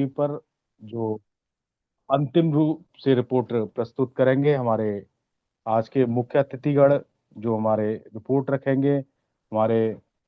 TV पर जो अंतिम रूप से रिपोर्ट प्रस्तुत करेंगे हमारे आज के मुख्य अतिथिगण, जो हमारे रिपोर्ट रखेंगे, हमारे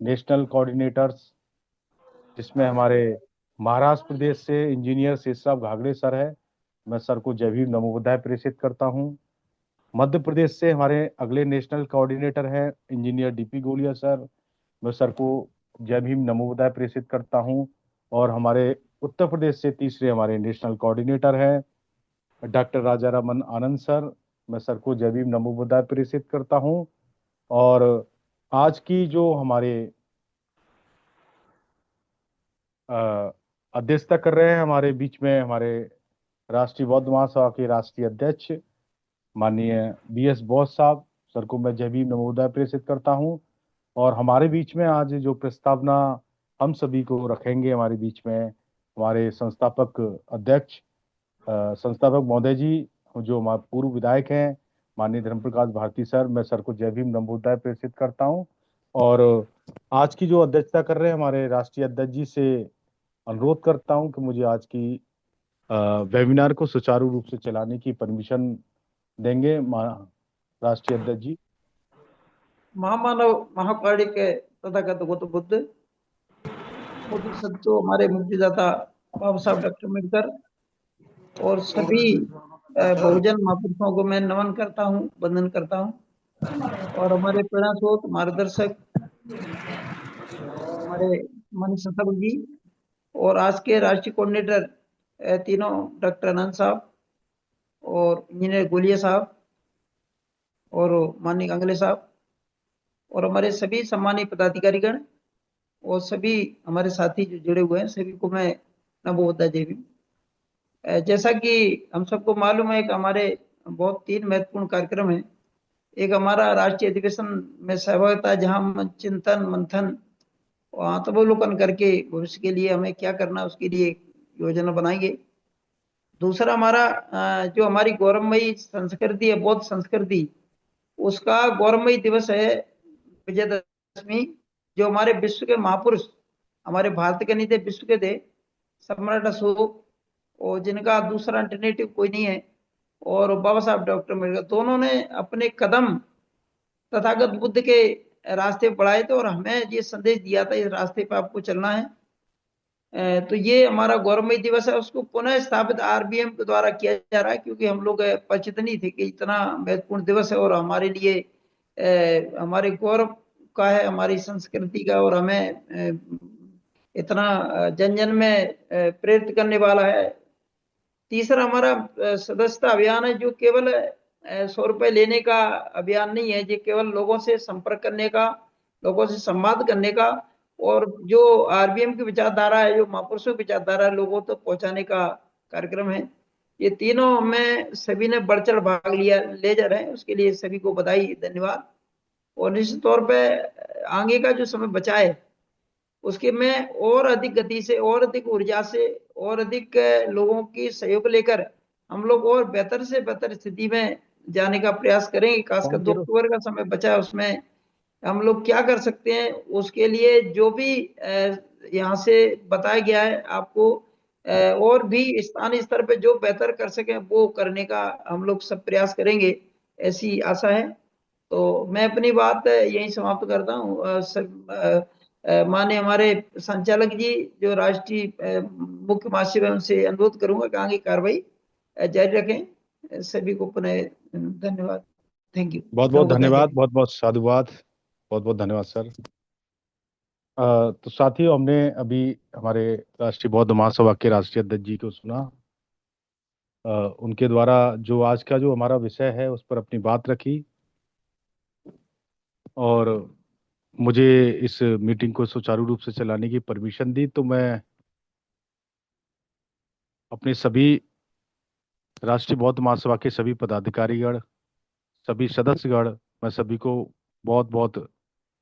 नेशनल कोऑर्डिनेटर्स, जिसमें हमारे महाराष्ट्र प्रदेश से इंजीनियर शेषराव घागड़े सर है। मैं सर को जय भीम नमो बुद्धाय प्रेषित करता हूँ। मध्य प्रदेश से हमारे अगले नेशनल कोऑर्डिनेटर हैं इंजीनियर डीपी गोलिया सर। मैं सर को जय भीम नमो बुद्धाय प्रेषित करता हूँ। और हमारे उत्तर प्रदेश से तीसरे हमारे नेशनल कोऑर्डिनेटर हैं डॉक्टर राजा रमन आनंद सर। मैं सर को जय भीम नमो बुद्धाय प्रेषित करता हूँ। और आज की जो हमारे अध्यक्षता कर रहे हैं हमारे बीच में हमारे राष्ट्रीय बौद्ध महासभा के राष्ट्रीय अध्यक्ष माननीय BS बोस साहब। सर को मैं जय भीम नमो बुद्धाय प्रेषित करता हूँ। और हमारे बीच में आज जो प्रस्तावना हम सभी को रखेंगे, हमारे बीच में हमारे संस्थापक अध्यक्ष संस्थापक महोदय जी, जो हमारे पूर्व विधायक हैं माननीय धर्म प्रकाश भारती सर। मैं सर को जय भीम नमो बुद्धाय प्रेषित करता हूँ। और आज की जो अध्यक्षता कर रहे हैं हमारे राष्ट्रीय अध्यक्ष जी से अनुरोध करता हूं कि मुझे आज की वेबिनार को सुचारू रूप से चलाने की परमिशन देंगे राष्ट्रीय अध्यक्ष जी। महामानव महाकाड़ी के तथागत गौतम बुद्ध, मोदी सत्तो हमारे मुक्तिदाता बाबा साहब डॉक्टर अम्बेडकर और सभी बहुजन महापुरुषों को मैं नमन करता हूँ, वंदन करता हूँ। और हमारे प्रेरणा स्रोत मार्गदर्शक हमारे मनीष सतब जी और आज के राष्ट्रीय कोऑर्डिनेटर तीनों डॉक्टर अनंत साहब और इंजीनियर गोलिया साहब और माननीय गांगुली साहब और हमारे सभी सम्मानित पदाधिकारीगण और सभी हमारे साथी जो जुड़े हुए हैं, सभी को मैं नमो बुद्धाय जय भीम। जैसा कि हम सबको मालूम है कि हमारे बहुत 3 महत्वपूर्ण कार्यक्रम हैं। एक हमारा राष्ट्रीय अधिवेशन में सहभागिता, जहां हम चिंतन मंथन और आत्मावलोकन करके भविष्य के लिए हमें क्या करना उसके लिए योजना बनाएंगे। दूसरा हमारा जो हमारी गौरवमयी संस्कृति है, बौद्ध संस्कृति, उसका गौरवमयी दिवस है विजयदशमी, जो हमारे विश्व के महापुरुष, हमारे भारत के नहीं थे, विश्व के थे, सम्राट अशोक, और जिनका दूसरा अल्टरनेटिव कोई नहीं है, और बाबा साहब डॉक्टर अम्बेडकर, दोनों ने अपने कदम तथागत बुद्ध के रास्ते बढ़ाए थे और हमें ये संदेश दिया था इस रास्ते पर आपको चलना है। तो ये हमारा गौरवमय दिवस है, उसको पुनः स्थापित RBM के द्वारा किया जा रहा है, क्योंकि हम लोग परिचित नहीं थे कि इतना महत्वपूर्ण दिवस है और हमारे लिए हमारे गौरव का है, हमारी संस्कृति का, और हमें इतना जन जन में प्रेरित करने वाला है। तीसरा हमारा सदस्यता अभियान है, जो केवल 100 रुपए लेने का अभियान नहीं है, ये केवल लोगों से संपर्क करने का, लोगों से संवाद करने का, और जो RBM की विचारधारा है, जो महापुरुषों की विचारधारा है, लोगों तक तो पहुंचाने का कार्यक्रम है। ये तीनों में सभी ने बढ़ चढ़ भाग लिया, ले जा रहे हैं, उसके लिए सभी को बधाई, धन्यवाद। और निश्चित तौर पे आगे का जो समय बचा है उसके में और अधिक गति से, और अधिक ऊर्जा से, और अधिक लोगों की सहयोग लेकर हम लोग और बेहतर से बेहतर स्थिति में जाने का प्रयास करेंगे। खासकर 2 अक्टूबर का समय बचा है, उसमें हम लोग क्या कर सकते हैं, उसके लिए जो भी यहाँ से बताया गया है आपको, और भी स्थानीय स्तर पे जो बेहतर कर सकें वो करने का हम लोग सब प्रयास करेंगे, ऐसी आशा है। तो मैं अपनी बात यहीं समाप्त करता हूँ। माननीय हमारे संचालक जी, जो राष्ट्रीय मुख्य महासचिव है, उनसे अनुरोध करूंगा कि आगे कार्रवाई जारी रखें। सभी को पुनः धन्यवाद। Thank you. बहुत बहुत धन्यवाद, बहुत बहुत साधुवाद, बहुत बहुत धन्यवाद सर। तो साथियों, हमने अभी हमारे राष्ट्रीय बौद्ध महासभा के राष्ट्रीय अध्यक्ष जी को सुना। उनके द्वारा जो आज का जो हमारा विषय है उस पर अपनी बात रखी, और मुझे इस मीटिंग को सुचारू रूप से चलाने की परमिशन दी। तो मैं अपने सभी राष्ट्रीय बौद्ध महासभा के सभी पदाधिकारीगण, सभी सदस्यगण, मैं सभी को बहुत बहुत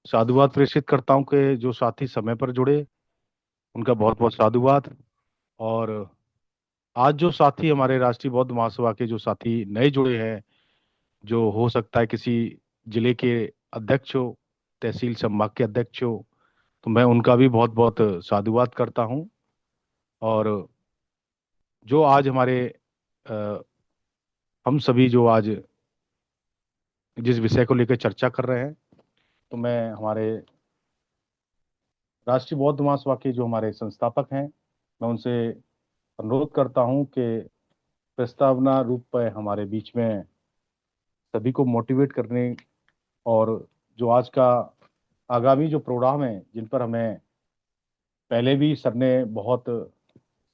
साधुवाद प्रेषित करता हूं कि जो साथी समय पर जुड़े, उनका बहुत बहुत साधुवाद। और आज जो साथी हमारे राष्ट्रीय बौद्ध महासभा के जो साथी नए जुड़े हैं, जो हो सकता है किसी जिले के अध्यक्ष हो, तहसील संभाग के अध्यक्ष हो, तो मैं उनका भी बहुत बहुत साधुवाद करता हूं। और जो आज हमारे अ, हम सभी जो आज जिस विषय को लेकर चर्चा कर रहे हैं, तो मैं हमारे राष्ट्रीय बौद्ध महासभा के जो हमारे संस्थापक हैं, मैं उनसे अनुरोध करता हूं कि प्रस्तावना रूप में हमारे बीच में सभी को मोटिवेट करने, और जो आज का आगामी जो प्रोग्राम है जिन पर हमें पहले भी सर ने बहुत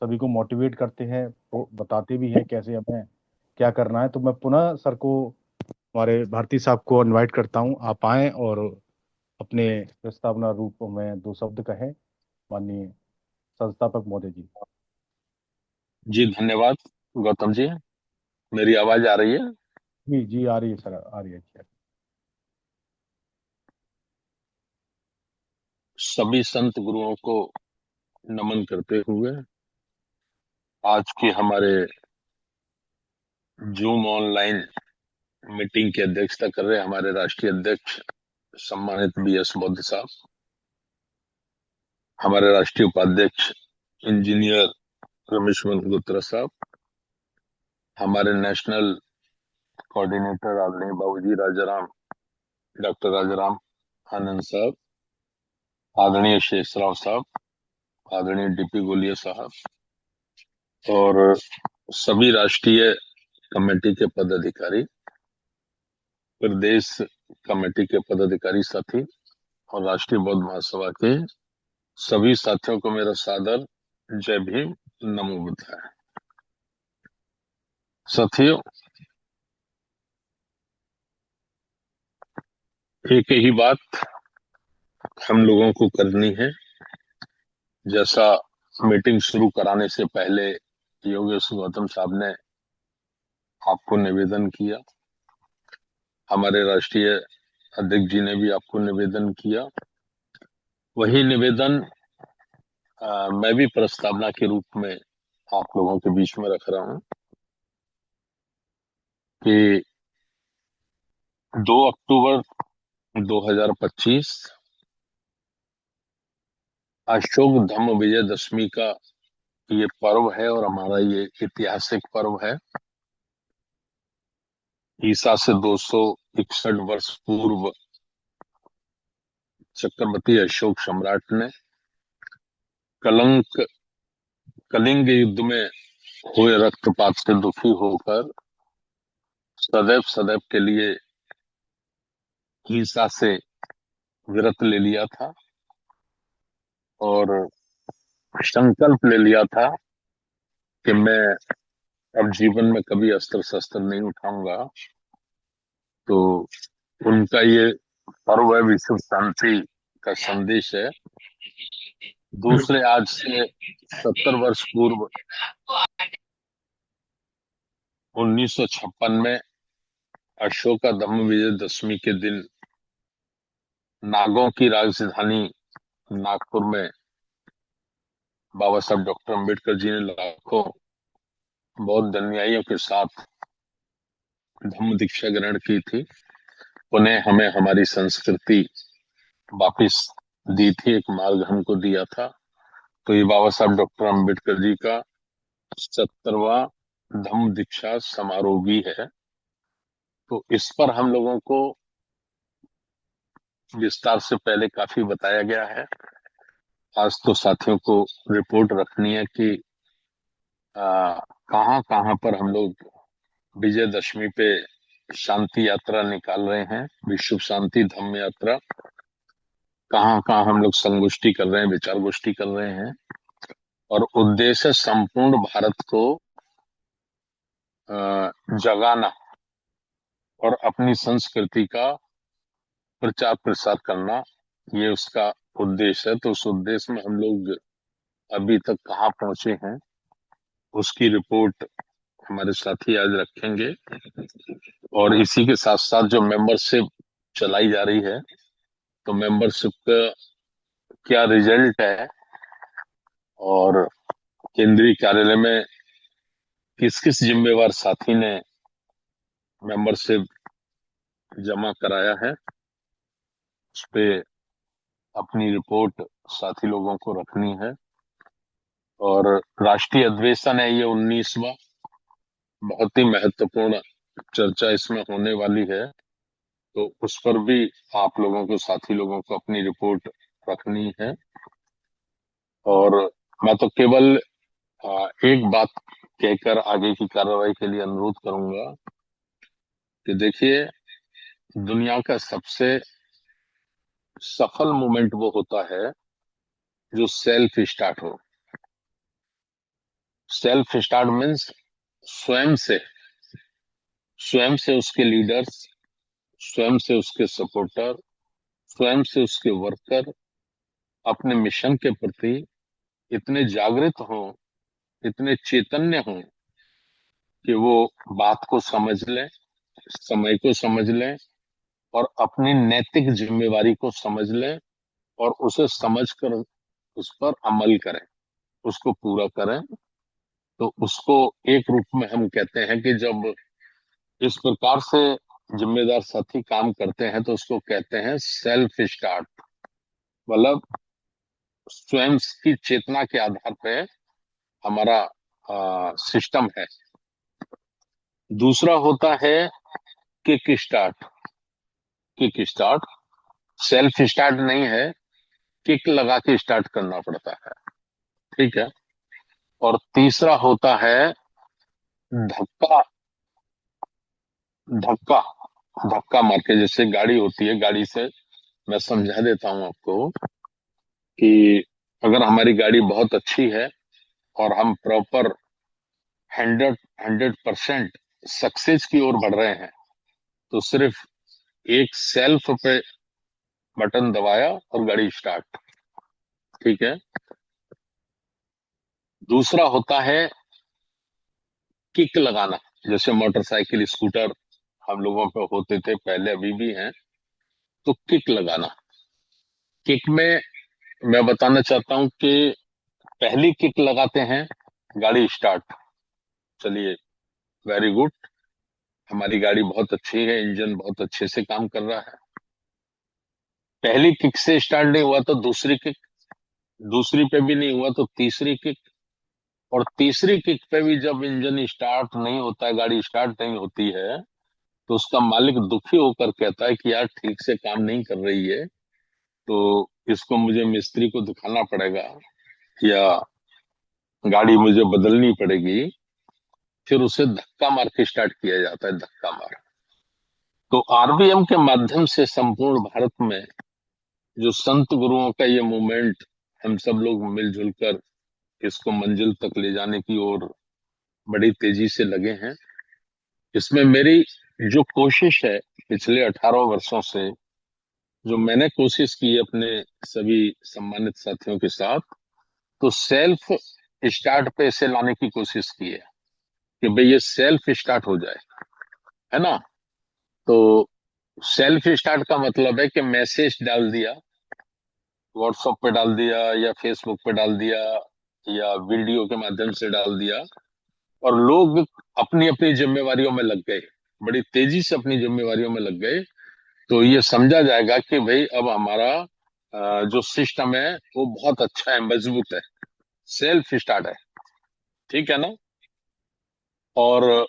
सभी को मोटिवेट करते हैं, बताते भी हैं कैसे हमें क्या करना है, तो मैं पुनः सर को, हमारे भारती साहब को इनवाइट करता हूं, आप आएं और अपने प्रस्तावना रूप में दो शब्द कहें। माननीय संस्थापक महोदय जी। जी धन्यवाद गौतम जी। मेरी आवाज आ रही है? जी जी, आ रही है सर, आ रही है। अच्छा। सभी संत गुरुओं को नमन करते हुए आज की हमारे जूम ऑनलाइन मीटिंग की अध्यक्षता कर रहे हमारे राष्ट्रीय अध्यक्ष सम्मानित बी.एस. बौद्ध साहब, हमारे राष्ट्रीय उपाध्यक्ष इंजीनियर रमेश मल्होत्रा साहब, हमारे नेशनल कोऑर्डिनेटर आदरणीय बाबूजी राजाराम, डॉक्टर राजाराम आनंद साहब, आदरणीय शेषराव साहब, आदरणीय डीपी गोलिया साहब, और सभी राष्ट्रीय कमेटी के पदाधिकारी, प्रदेश कमेटी के पदाधिकारी साथी और राष्ट्रीय बौद्ध महासभा के सभी साथियों को मेरा सादर जय भीम, नमो बुद्धाय। साथियों, एक ही बात हम लोगों को करनी है। जैसा मीटिंग शुरू कराने से पहले योगेश गौतम साहब ने आपको निवेदन किया, हमारे राष्ट्रीय अध्यक्ष जी ने भी आपको निवेदन किया, वही निवेदन मैं भी प्रस्तावना के रूप में आप लोगों के बीच में रख रहा हूं कि 2 अक्टूबर 2025 अशोक धम्म विजयदशमी का ये पर्व है और हमारा ये ऐतिहासिक पर्व है। ईसा से 261 वर्ष पूर्व चक्रवर्ती अशोक सम्राट ने कलंक कलिंग युद्ध में हुए रक्तपात से दुखी होकर सदैव सदैव के लिए हिंसा से विरत ले लिया था और संकल्प ले लिया था कि मैं अब जीवन में कभी अस्त्र शस्त्र नहीं उठाऊंगा। तो उनका ये पर्व है, विश्व शांति का संदेश है। दूसरे, आज से 70 वर्ष पूर्व 1956 में अशोका धम्म विजयदशमी के दिन नागों की राजधानी नागपुर में बाबा साहब डॉक्टर अम्बेडकर जी ने लाखों बौद्ध अनुयायियों के साथ धम्म दीक्षा ग्रहण की थी। उन्हें हमें हमारी संस्कृति वापिस दी थी, एक मार्ग हमको दिया था। तो ये बाबा साहब डॉक्टर अम्बेडकर जी का 70वां धम्म दीक्षा समारोह भी है। तो इस पर हम लोगों को विस्तार से पहले काफी बताया गया है। आज तो साथियों को रिपोर्ट रखनी है कि कहाँ कहाँ पर हम लोग विजयदशमी पे शांति यात्रा निकाल रहे हैं, विश्व शांति धम्म यात्रा। कहाँ कहाँ हम लोग संगोष्ठी कर रहे हैं, विचार गोष्ठी कर रहे हैं, और उद्देश्य संपूर्ण भारत को जगाना और अपनी संस्कृति का प्रचार प्रसार करना, ये उसका उद्देश्य है। तो उस उद्देश्य में हम लोग अभी तक कहाँ पहुंचे हैं, उसकी रिपोर्ट हमारे साथी आज रखेंगे। और इसी के साथ साथ जो मेंबरशिप चलाई जा रही है, तो मेंबरशिप का क्या रिजल्ट है और केंद्रीय कार्यालय में किस किस जिम्मेवार साथी ने मेंबरशिप जमा कराया है, उस पे अपनी रिपोर्ट साथी लोगों को रखनी है। और राष्ट्रीय अधिवेशन है ये 19वां। बहुत ही महत्वपूर्ण चर्चा इसमें होने वाली है, तो उस पर भी आप लोगों को, साथी लोगों को अपनी रिपोर्ट रखनी है। और मैं तो केवल एक बात कहकर आगे की कार्रवाई के लिए अनुरोध करूंगा कि देखिए, दुनिया का सबसे सफल मूवमेंट वो होता है जो सेल्फ स्टार्ट हो। सेल्फ स्टार्ट मीन्स स्वयं से उसके लीडर्स, स्वयं से उसके सपोर्टर, स्वयं से उसके वर्कर अपने मिशन के प्रति इतने जागृत हों, इतने चैतन्य हों कि वो बात को समझ लें, समय को समझ लें और अपनी नैतिक जिम्मेवारी को समझ लें और उसे समझकर उस पर अमल करें, उसको पूरा करें। तो उसको एक रूप में हम कहते हैं कि जब इस प्रकार से जिम्मेदार साथी काम करते हैं तो उसको कहते हैं सेल्फ स्टार्ट। मतलब स्वयं की चेतना के आधार पे हमारा सिस्टम है। दूसरा होता है kick start. Kick start self start नहीं है, किक लगा के स्टार्ट करना पड़ता है। ठीक है। और तीसरा होता है धक्का। धक्का धक्का मार के, जैसे गाड़ी होती है, गाड़ी से मैं समझा देता हूं आपको कि अगर हमारी गाड़ी बहुत अच्छी है और हम प्रॉपर 100% सक्सेस की ओर बढ़ रहे हैं, तो सिर्फ एक सेल्फ पे बटन दबाया और गाड़ी स्टार्ट। ठीक है। दूसरा होता है किक लगाना। जैसे मोटरसाइकिल, स्कूटर हम लोगों पे होते थे पहले, अभी भी हैं। तो किक लगाना, किक में मैं बताना चाहता हूं कि पहली किक लगाते हैं, गाड़ी स्टार्ट। चलिए, वेरी गुड, हमारी गाड़ी बहुत अच्छी है, इंजन बहुत अच्छे से काम कर रहा है। पहली किक से स्टार्ट नहीं हुआ तो दूसरी किक, दूसरी पे भी नहीं हुआ तो तीसरी किक, और तीसरी किक पे भी जब इंजन स्टार्ट नहीं होता है, गाड़ी स्टार्ट नहीं होती है, तो उसका मालिक दुखी होकर कहता है कि यार ठीक से काम नहीं कर रही है, तो इसको मुझे मिस्त्री को दिखाना पड़ेगा या गाड़ी मुझे बदलनी पड़ेगी। फिर उसे धक्का मार के स्टार्ट किया जाता है, धक्का मार। तो आरबीएम के माध्यम से संपूर्ण भारत में जो संत गुरुओं का ये मूवमेंट, हम सब लोग मिलजुल कर इसको मंजिल तक ले जाने की ओर बड़ी तेजी से लगे हैं। इसमें मेरी जो कोशिश है पिछले 18 वर्षों से, जो मैंने कोशिश की है अपने सभी सम्मानित साथियों के साथ, तो सेल्फ स्टार्ट पे इसे लाने की कोशिश की है कि भाई ये सेल्फ स्टार्ट हो जाए, है ना। तो सेल्फ स्टार्ट का मतलब है कि मैसेज डाल दिया, व्हाट्सएप पे डाल दिया या फेसबुक पे डाल दिया या वीडियो के माध्यम से डाल दिया, और लोग अपनी अपनी जिम्मेवारियों में लग गए, बड़ी तेजी से अपनी जिम्मेवारियों में लग गए। तो ये समझा जाएगा कि भाई अब हमारा जो सिस्टम है वो बहुत अच्छा है, मजबूत है, सेल्फ स्टार्ट है। ठीक है ना। और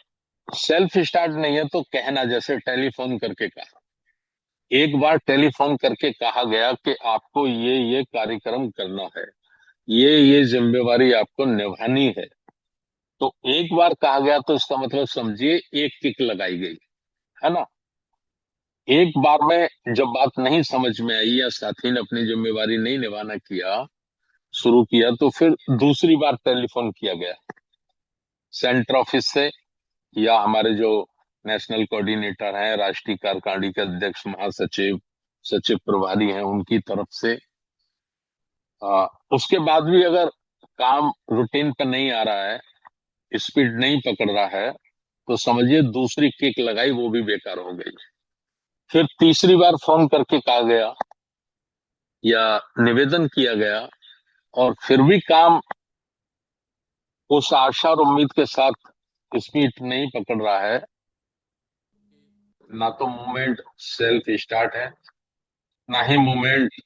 सेल्फ स्टार्ट नहीं है तो कहना, जैसे टेलीफोन करके कहा, एक बार टेलीफोन करके कहा गया कि आपको ये कार्यक्रम करना है, ये जिम्मेवारी आपको निभानी है, तो एक बार कहा गया तो इसका मतलब समझिए एक किक लगाई गई, है ना। एक बार में जब बात नहीं समझ में आई या साथी ने अपनी जिम्मेवारी नहीं निभाना किया, शुरू किया, तो फिर दूसरी बार टेलीफोन किया गया सेंटर ऑफिस से, या हमारे जो नेशनल कोऑर्डिनेटर हैं, राष्ट्रीय कार्यकारिणी के अध्यक्ष, महासचिव, सचिव प्रभारी हैं, उनकी तरफ से। उसके बाद भी अगर काम रूटीन पे नहीं आ रहा है, स्पीड नहीं पकड़ रहा है, तो समझिए दूसरी किक लगाई वो भी बेकार हो गई। फिर तीसरी बार फोन करके कहा गया या निवेदन किया गया और फिर भी काम उस आशा और उम्मीद के साथ स्पीड नहीं पकड़ रहा है, ना तो मूवमेंट सेल्फ स्टार्ट है, ना ही मूवमेंट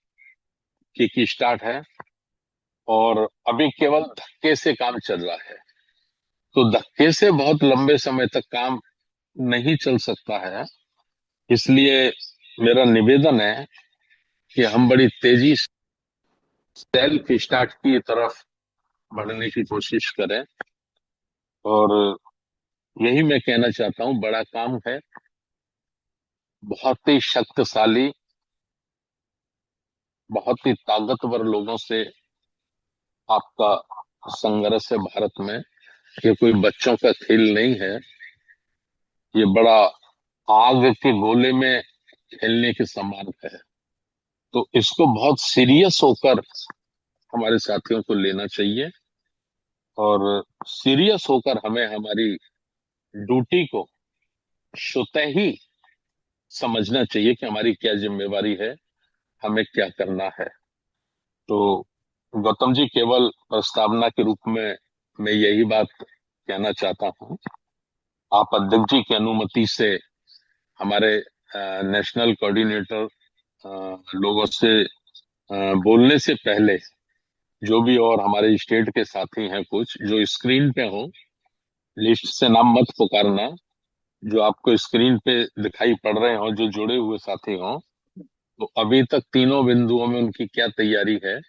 किक स्टार्ट है, और अभी केवल धक्के से काम चल रहा है। तो धक्के से बहुत लंबे समय तक काम नहीं चल सकता है। इसलिए मेरा निवेदन है कि हम बड़ी तेजी से सेल्फ स्टार्ट की तरफ बढ़ने की कोशिश करें। और यही मैं कहना चाहता हूं, बड़ा काम है, बहुत ही शक्तिशाली, बहुत ही ताकतवर लोगों से आपका संघर्ष है भारत में। ये कोई बच्चों का खेल नहीं है। ये बड़ा आग के गोले में खेलने के समान है। तो इसको बहुत सीरियस होकर हमारे साथियों को लेना चाहिए, और सीरियस होकर हमें हमारी ड्यूटी को स्वतः ही समझना चाहिए कि हमारी क्या जिम्मेवारी है, हमें क्या करना है। तो गौतम जी, केवल प्रस्तावना के रूप में मैं यही बात कहना चाहता हूँ। आप अध्यक्ष जी की अनुमति से हमारे नेशनल कोऑर्डिनेटर लोगों से बोलने से पहले, जो भी और हमारे स्टेट के साथी हैं कुछ जो स्क्रीन पे हो, लिस्ट से नाम मत पुकारना, जो आपको स्क्रीन पे दिखाई पड़ रहे हो जो जुड़े हुए साथी हो, तो अभी तक तीनों बिंदुओं में उनकी क्या तैयारी है,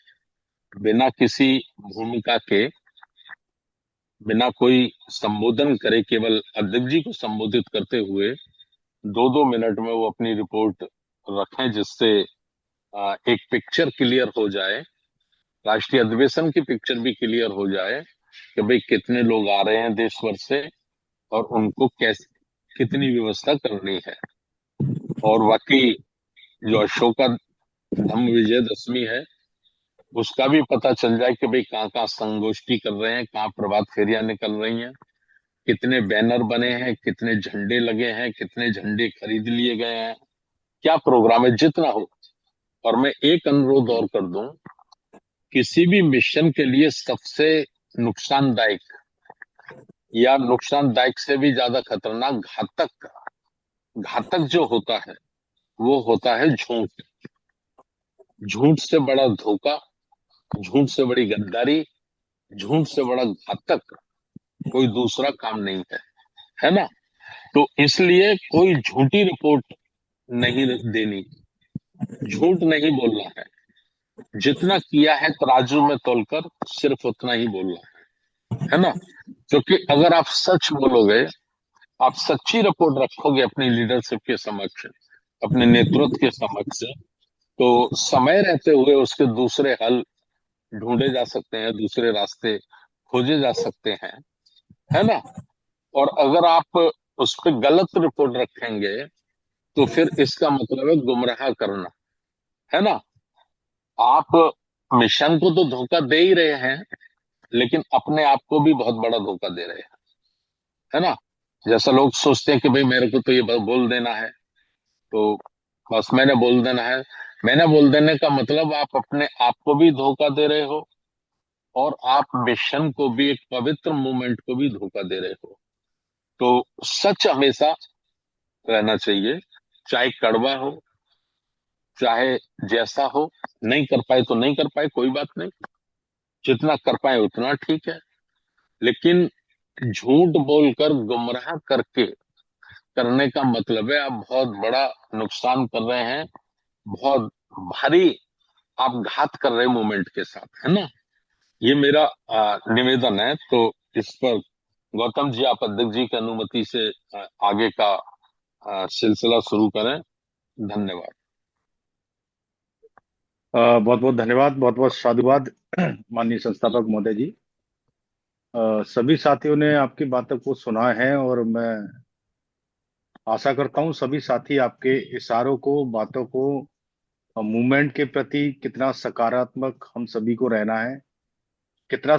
बिना किसी भूमिका के, बिना कोई संबोधन करे, केवल अध्यक्ष जी को संबोधित करते हुए 2-2 मिनट में वो अपनी रिपोर्ट रखें, जिससे एक पिक्चर क्लियर हो जाए, राष्ट्रीय अधिवेशन की पिक्चर भी क्लियर हो जाए कि भाई कितने लोग आ रहे हैं देश भर से और उनको कैसे कितनी व्यवस्था करनी है। और बाकी जो अशोका धम्म विजयदशमी है उसका भी पता चल जाए कि भाई कहाँ कहाँ संगोष्ठी कर रहे हैं, कहाँ प्रभात फेरियां निकल रही हैं, कितने बैनर बने हैं, कितने झंडे लगे हैं, कितने झंडे खरीद लिए गए हैं, क्या प्रोग्राम है, जितना हो। और मैं एक अनुरोध और कर दूं, किसी भी मिशन के लिए सबसे नुकसानदायक, या नुकसानदायक से भी ज्यादा खतरनाक, घातक, घातक जो होता है वो होता है झूठ। झूठ से बड़ा धोखा, झूठ से बड़ी गद्दारी, झूठ से बड़ा घातक कोई दूसरा काम नहीं है ना। तो इसलिए कोई झूठी रिपोर्ट नहीं देनी, झूठ नहीं बोलना है। जितना किया है तराजू में तोलकर सिर्फ उतना ही बोलना है ना। क्योंकि अगर आप सच बोलोगे, आप सच्ची रिपोर्ट रखोगे अपनी लीडरशिप के समक्ष, अपने नेतृत्व के समक्ष, तो समय रहते हुए उसके दूसरे हल ढूंढे जा सकते हैं, दूसरे रास्ते खोजे जा सकते हैं, है ना। और अगर आप उस पर गलत रिपोर्ट रखेंगे तो फिर इसका मतलब है गुमराह करना, है ना। आप मिशन को तो धोखा दे ही रहे हैं, लेकिन अपने आप को भी बहुत बड़ा धोखा दे रहे हैं, है ना। जैसा लोग सोचते हैं कि भाई मेरे को तो ये बोल देना है, तो बस मैंने बोल देना है। मैंने बोल देने का मतलब आप अपने आप को भी धोखा दे रहे हो, और आप मिशन को भी, एक पवित्र मूवमेंट को भी धोखा दे रहे हो। तो सच हमेशा रहना चाहिए, चाहे कड़वा हो, चाहे जैसा हो। नहीं कर पाए तो नहीं कर पाए, कोई बात नहीं, जितना कर पाए उतना ठीक है। लेकिन झूठ बोलकर, गुमराह करके करने का मतलब है आप बहुत बड़ा नुकसान कर रहे हैं, बहुत भारी आप घात कर रहे हैं मूवमेंट के साथ, है ना। ये मेरा निवेदन है। तो इस पर गौतम जी, आप अध्यक्ष जी की अनुमति से आगे का सिलसिला शुरू करें। धन्यवाद। बहुत बहुत धन्यवाद, बहुत बहुत साधुवाद माननीय संस्थापक महोदय जी। सभी साथियों ने आपकी बातों को सुना है, और मैं आशा करता हूं सभी साथी आपके इशारों को, बातों को, मूवमेंट के प्रति कितना सकारात्मक हम सभी को रहना है, कितना